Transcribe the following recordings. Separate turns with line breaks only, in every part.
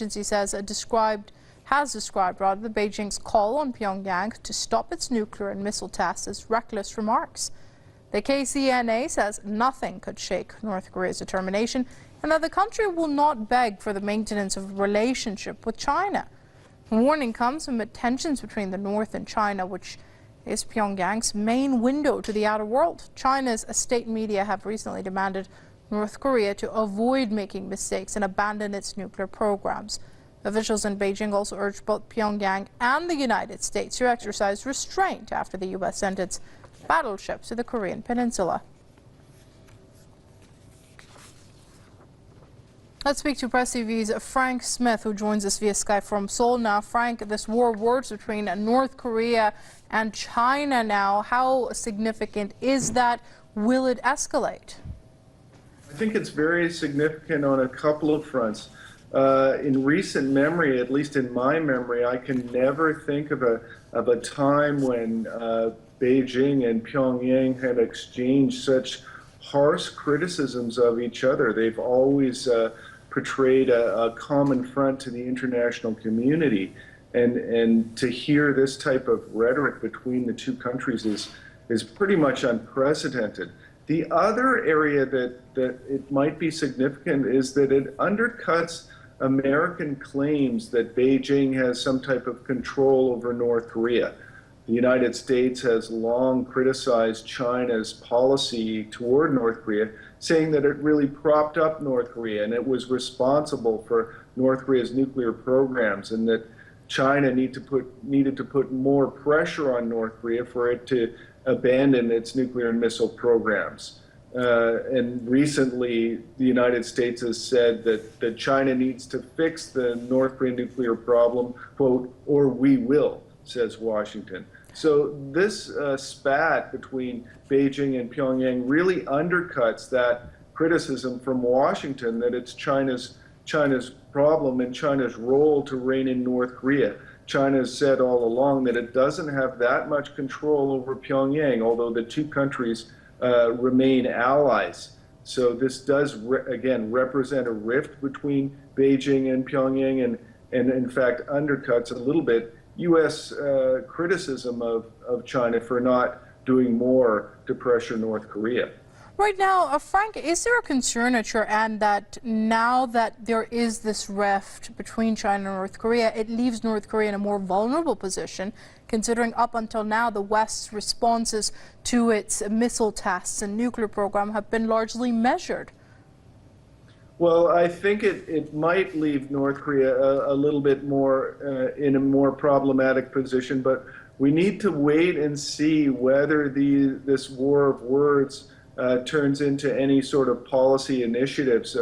agency says has described Beijing's call on Pyongyang to stop its nuclear and missile tests as reckless remarks. The KCNA says nothing could shake North Korea's determination and that the country will not beg for the maintenance of a relationship with China. The warning comes amid tensions between the North and China, which is Pyongyang's main window to the outer world. China's state media have recently demanded North Korea to avoid making mistakes and abandon its nuclear programs. Officials in Beijing also urged both Pyongyang and the United States to exercise restraint after the U.S. sent its battleships to the Korean peninsula. Let's speak to Press TV's Frank Smith, who joins us via Skype from Seoul now. Frank, this war of words between North Korea and China now, how significant is that? Will it escalate?
I think it's very significant on a couple of fronts. In recent memory, at least in my memory, I can never think of a time when Beijing and Pyongyang had exchanged such harsh criticisms of each other. They've always portrayed a common front to the international community, and to hear this type of rhetoric between the two countries is pretty much unprecedented. The other area that it might be significant is that it undercuts American claims that Beijing has some type of control over North Korea. The United States has long criticized China's policy toward North Korea, saying that it really propped up North Korea and it was responsible for North Korea's nuclear programs, and that China needed to put more pressure on North Korea for it to abandon its nuclear and missile programs. And recently, the United States has said that China needs to fix the North Korean nuclear problem, quote, or we will, says Washington. So this spat between Beijing and Pyongyang really undercuts that criticism from Washington that it's China's problem and China's role to rein in North Korea. China has said all along that it doesn't have that much control over Pyongyang, although the two countries remain allies. So this does, again, represent a rift between Beijing and Pyongyang, and in fact undercuts a little bit U.S. criticism of China for not doing more to pressure North Korea.
Right now, Frank, is there a concern at your end that now that there is this rift between China and North Korea, it leaves North Korea in a more vulnerable position, considering up until now the West's responses to its missile tests and nuclear program have been largely measured?
Well, I think it might leave North Korea a little bit more in a more problematic position, but we need to wait and see whether this war of words turns into any sort of policy initiatives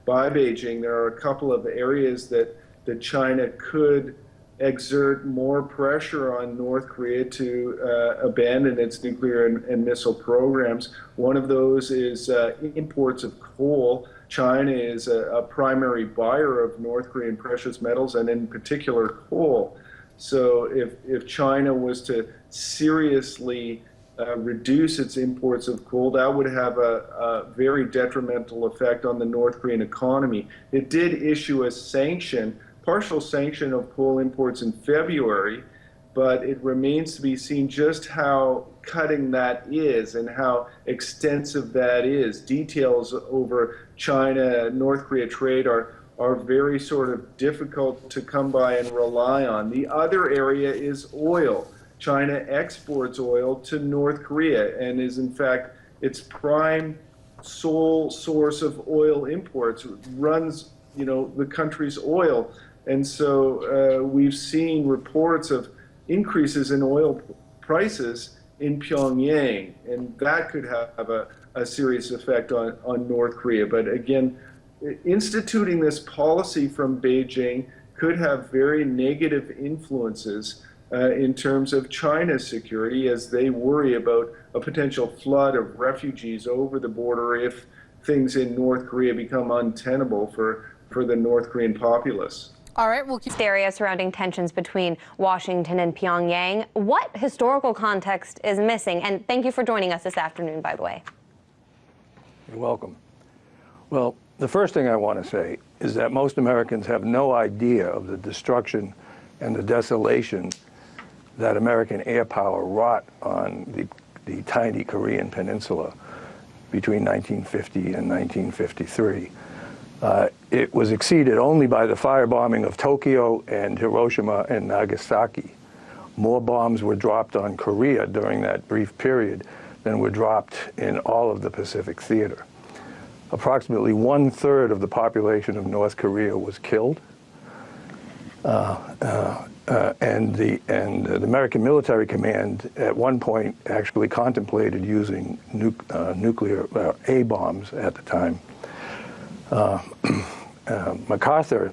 by Beijing. There are a couple of areas that China could exert more pressure on North Korea to abandon its nuclear and missile programs. One of those is imports of coal. China is a primary buyer of North Korean precious metals, and in particular coal. So if China was to seriously reduce its imports of coal, that would have a very detrimental effect on the North Korean economy. It did issue a partial sanction of coal imports in February, but it remains to be seen just how cutting that is and how extensive that is. Details over China-North Korea trade are very sort of difficult to come by and rely on. The other area is oil. China exports oil to North Korea and is in fact its prime sole source of oil imports. It runs, the country's oil. And so we've seen reports of increases in oil prices in Pyongyang, and that could have a serious effect on North Korea. But again, instituting this policy from Beijing could have very negative influences in terms of China's security, as they worry about a potential flood of refugees over the border if things in North Korea become untenable for the North Korean populace.
All right, we'll keep
hysteria surrounding tensions between Washington and Pyongyang. What historical context is missing? And thank you for joining us this afternoon, by the way.
You're welcome. Well, the first thing I want to say is that most Americans have no idea of the destruction and the desolation that American air power wrought on the tiny Korean peninsula between 1950 and 1953. It was exceeded only by the firebombing of Tokyo and Hiroshima and Nagasaki. More bombs were dropped on Korea during that brief period than were dropped in all of the Pacific theater. Approximately 1/3 of the population of North Korea was killed. And the American Military Command at one point actually contemplated using nuclear A-bombs at the time. MacArthur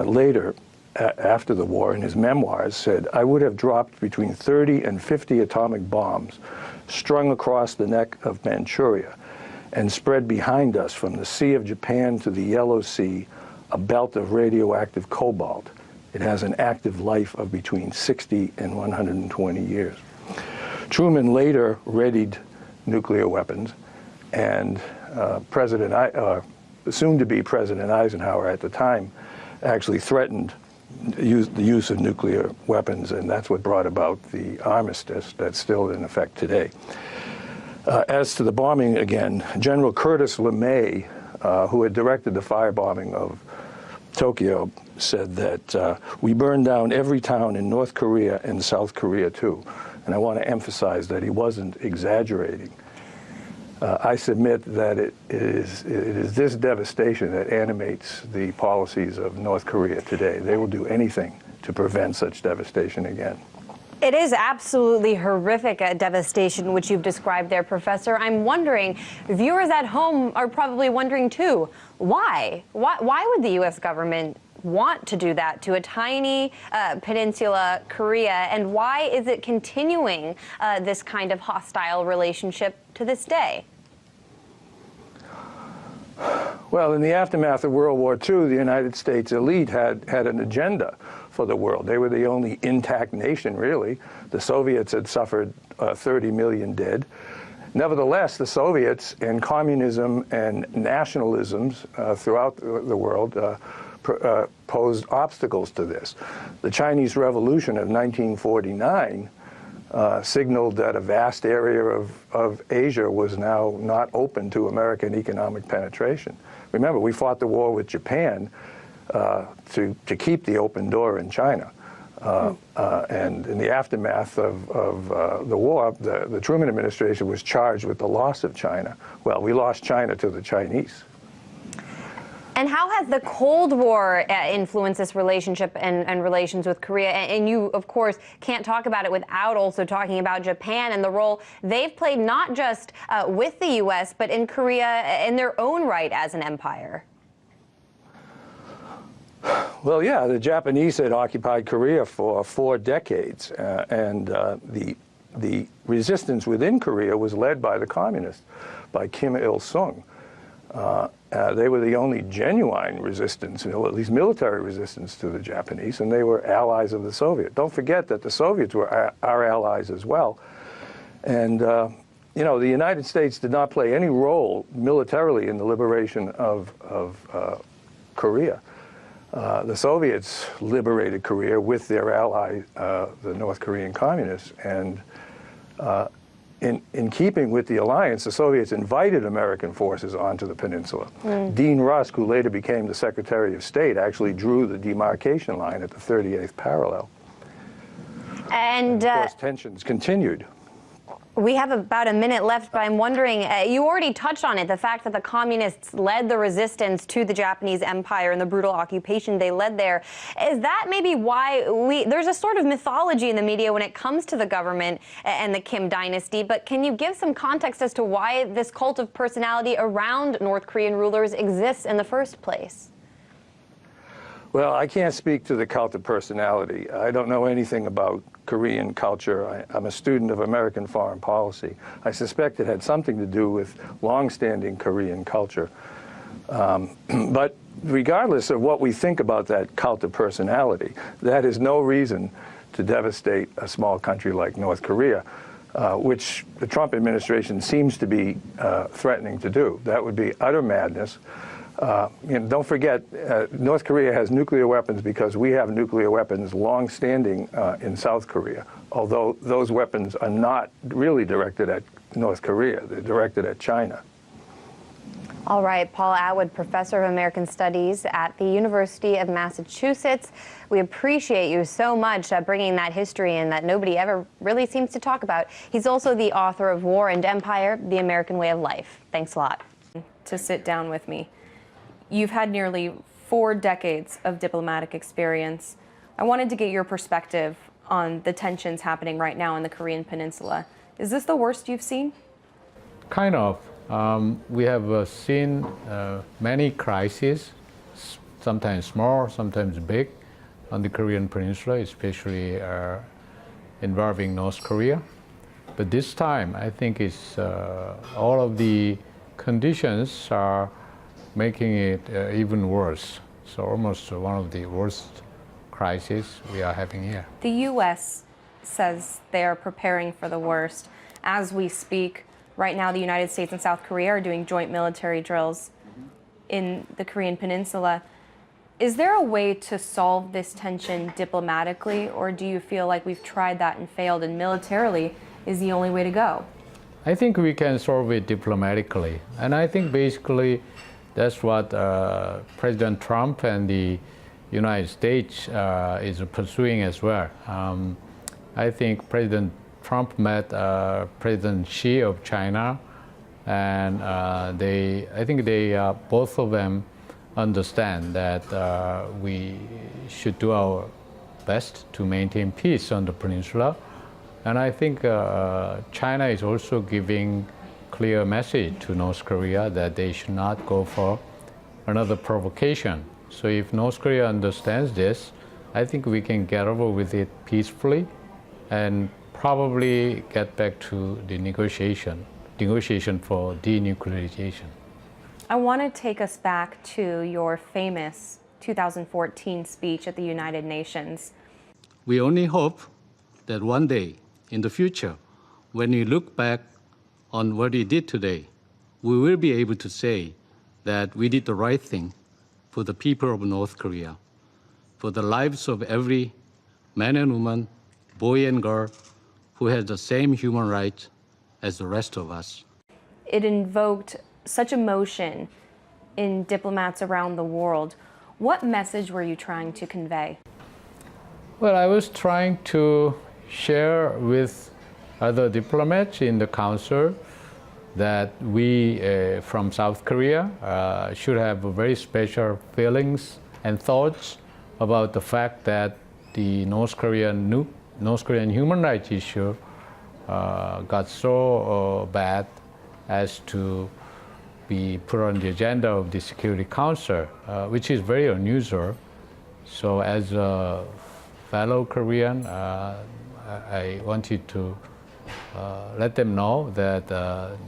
later, after the war, in his memoirs, said, "I would have dropped between 30 and 50 atomic bombs strung across the neck of Manchuria and spread behind us from the Sea of Japan to the Yellow Sea a belt of radioactive cobalt. It has an active life of between 60 and 120 years." Truman later readied nuclear weapons, and soon-to-be President Eisenhower at the time actually threatened the use of nuclear weapons, and that's what brought about the armistice that's still in effect today. As to the bombing again, General Curtis LeMay, who had directed the firebombing of Tokyo, said that we burned down every town in North Korea and South Korea too. And I want to emphasize that he wasn't exaggerating. I submit that it is this devastation that animates the policies of North Korea today. They will do anything to prevent such devastation again.
It is absolutely horrific devastation, which you've described there, Professor. I'm wondering, viewers at home are probably wondering too, why? Why would the U.S. government want to do that to a tiny peninsula, Korea, and why is it continuing this kind of hostile relationship to this day?
Well, in the aftermath of World War II, the United States elite had an agenda for the world. They were the only intact nation, really. The Soviets had suffered 30 million dead. Nevertheless, the Soviets and communism and nationalisms throughout the world posed obstacles to this. The Chinese Revolution of 1949 signaled that a vast area of Asia was now not open to American economic penetration. Remember, we fought the war with Japan to keep the open door in China. And in the aftermath of the war, the Truman administration was charged with the loss of China. Well, we lost China to the Chinese.
And how has the Cold War influenced this relationship and relations with Korea? And you, of course, can't talk about it without also talking about Japan and the role they've played not just with the U.S., but in Korea in their own right as an empire.
Well, yeah, the Japanese had occupied Korea for 4 decades, and the resistance within Korea was led by the communists, by Kim Il-sung. They were the only genuine resistance, at least military resistance to the Japanese, and they were allies of the Soviets. Don't forget that the Soviets were our allies as well. And, you know, the United States did not play any role militarily in the liberation of Korea. The Soviets liberated Korea with their ally, the North Korean communists, and in keeping with the alliance, the Soviets invited American forces onto the peninsula. Dean Rusk, who later became the Secretary of State, actually drew the demarcation line at the 38th parallel. And of course, tensions continued.
We have about a minute left, but I'm wondering, you already touched on it, the fact that the communists led the resistance to the Japanese empire and the brutal occupation they led there. Is that maybe why there's a sort of mythology in the media when it comes to the government and the Kim dynasty, but can you give some context as to why this cult of personality around North Korean rulers exists in the first place?
Well, I can't speak to the cult of personality. I don't know anything about Korean culture. I'm a student of American foreign policy. I suspect it had something to do with long-standing Korean culture. But regardless of what we think about that cult of personality, that is no reason to devastate a small country like North Korea, which the Trump administration seems to be threatening to do. That would be utter madness. Don't forget, North Korea has nuclear weapons because we have nuclear weapons long-standing in South Korea, although those weapons are not really directed at North Korea. They're directed at China.
All right, Paul Atwood, Professor of American Studies at the University of Massachusetts. We appreciate you so much bringing that history in that nobody ever really seems to talk about. He's also the author of War and Empire, The American Way of Life. Thanks a lot.
To sit down with me. You've had nearly 4 decades of diplomatic experience. I wanted to get your perspective on the tensions happening right now in the Korean Peninsula. Is this the worst you've seen?
Kind of. We have seen many crises, sometimes small, sometimes big, on the Korean Peninsula, especially involving North Korea. But this time, I think it's all of the conditions are making it even worse. So almost one of the worst crises we are having here.
The U.S. says they are preparing for the worst. As we speak, right now the United States and South Korea are doing joint military drills in the Korean Peninsula. Is there a way to solve this tension diplomatically, or do you feel like we've tried that and failed and militarily is the only way to go?
I think we can solve it diplomatically. And I think basically that's what President Trump and the United States is pursuing as well. I think President Trump met President Xi of China, and I think they both of them understand that we should do our best to maintain peace on the peninsula. And I think China is also giving clear message to North Korea that they should not go for another provocation. So if North Korea understands this, I think we can get over with it peacefully and probably get back to the negotiation for denuclearization.
I want to take us back to your famous 2014 speech at the United Nations.
We only hope that one day in the future, when we look back on what we did today, we will be able to say that we did the right thing for the people of North Korea, for the lives of every man and woman, boy and girl, who has the same human rights as the rest of us.
It invoked such emotion in diplomats around the world. What message were you trying to convey?
Well, I was trying to share with other diplomats in the council that we from South Korea should have very special feelings and thoughts about the fact that the North Korean human rights issue got so bad as to be put on the agenda of the Security Council, which is very unusual. So as a fellow Korean, I wanted to let them know that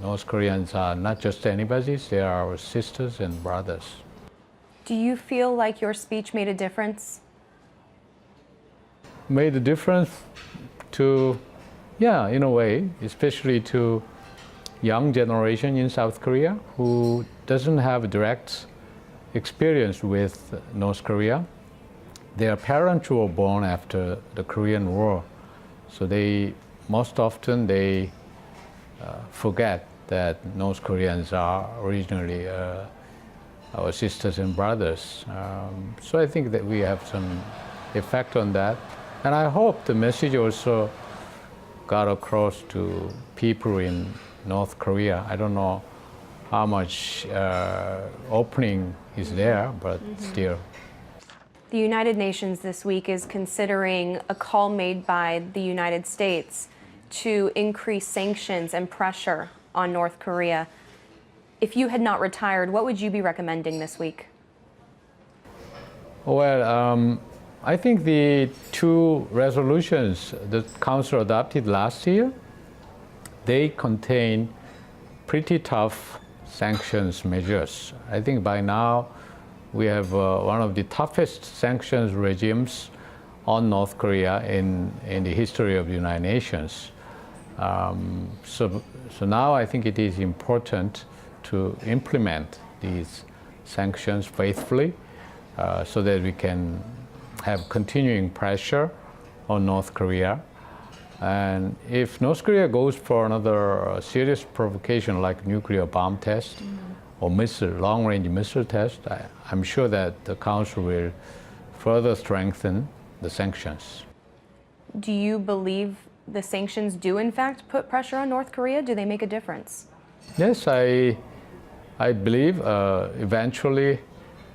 North Koreans are not just anybody's, they are our sisters and brothers.
Do you feel like your speech made a difference?
Made a difference to, yeah, in a way, especially to young generation in South Korea who doesn't have direct experience with North Korea. Their parents were born after the Korean War, so most often they forget that North Koreans are originally our sisters and brothers. So I think that we have some effect on that. And I hope the message also got across to people in North Korea. I don't know how much opening is there, but still.
The United Nations this week is considering a call made by the United States to increase sanctions and pressure on North Korea. If you had not retired, what would you be recommending this week?
Well, I think the 2 resolutions the Council adopted last year, they contain pretty tough sanctions measures. I think by now we have one of the toughest sanctions regimes on North Korea in the history of the United Nations. So now I think it is important to implement these sanctions faithfully so that we can have continuing pressure on North Korea. And if North Korea goes for another serious provocation like nuclear bomb test or long-range missile test, I'm sure that the Council will further strengthen the sanctions.
Do you believe the sanctions do in fact put pressure on North Korea? Do they make a difference?
Yes, I believe eventually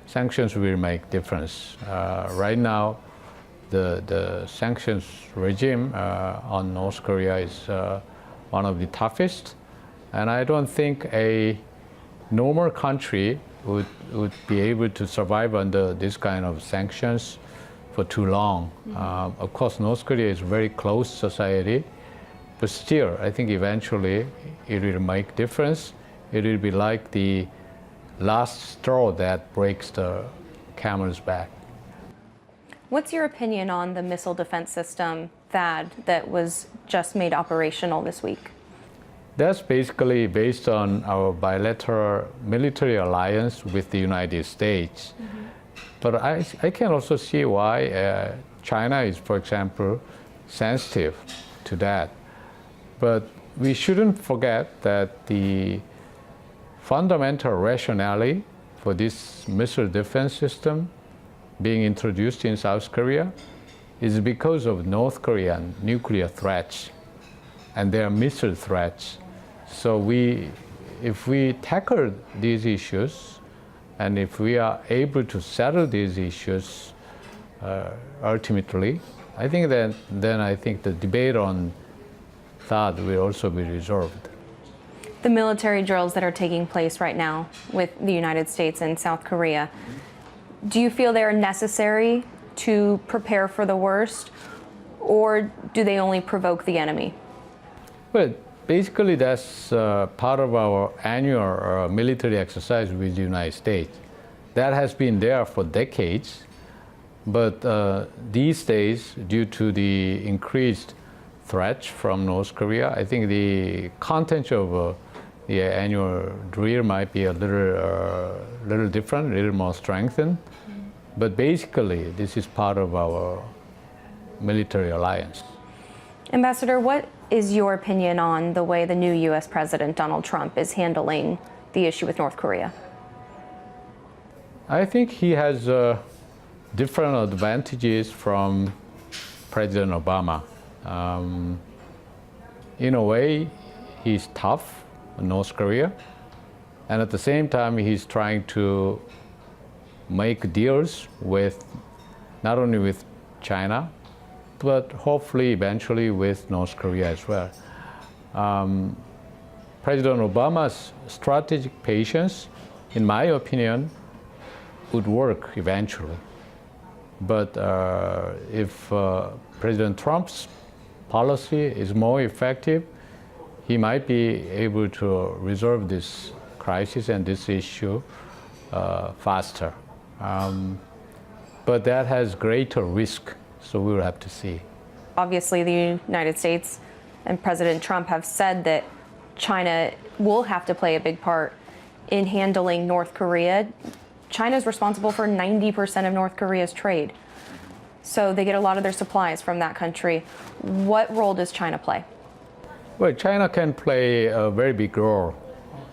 sanctions will make difference. Right now, the sanctions regime on North Korea is one of the toughest, and I don't think a normal country would be able to survive under this kind of sanctions for too long. Of course, North Korea is a very closed society, but still, I think eventually it will make difference. It will be like the last straw that breaks the camel's back.
What's your opinion on the missile defense system, THAAD, that was just made operational this week?
That's basically based on our bilateral military alliance with the United States. But I can also see why China is, for example, sensitive to that. But we shouldn't forget that the fundamental rationale for this missile defense system being introduced in South Korea is because of North Korean nuclear threats and their missile threats. So if we tackle these issues and if we are able to settle these issues ultimately, I think then I think the debate on THAAD will also be resolved.
The military drills that are taking place right now with the United States and South Korea, do you feel they are necessary to prepare for the worst, or do they only provoke the enemy?
Well, basically that's part of our annual military exercise with the United States. That has been there for decades, but these days, due to the increased threats from North Korea, I think the content of the annual drill might be a little different, a little more strengthened. But basically, this is part of our military alliance.
Ambassador, what is your opinion on the way the new U.S. President Donald Trump is handling the issue with North Korea?
I think he has different advantages from President Obama. In a way, he's tough on North Korea, and at the same time, he's trying to make deals with not only with China, but hopefully eventually with North Korea as well. President Obama's strategic patience, in my opinion, would work eventually. But if President Trump's policy is more effective, he might be able to resolve this crisis and this issue faster. But that has greater risk, so we will have to see.
Obviously, the United States and President Trump have said that China will have to play a big part in handling North Korea. China is responsible for 90% of North Korea's trade. So they get a lot of their supplies from that country. What role does China play?
Well, China can play a very big role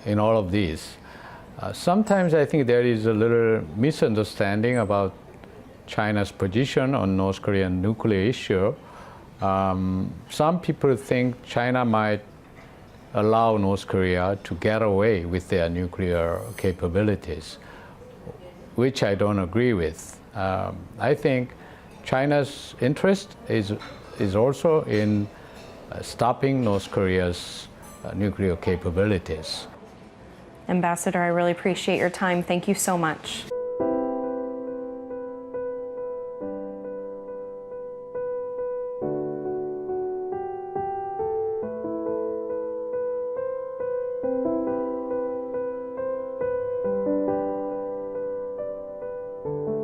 in all of these. Sometimes I think there is a little misunderstanding about China's position on North Korean nuclear issue. Some people think China might allow North Korea to get away with their nuclear capabilities, which I don't agree with. I think China's interest is also in stopping North Korea's nuclear capabilities.
Ambassador, I really appreciate your time. Thank you so much.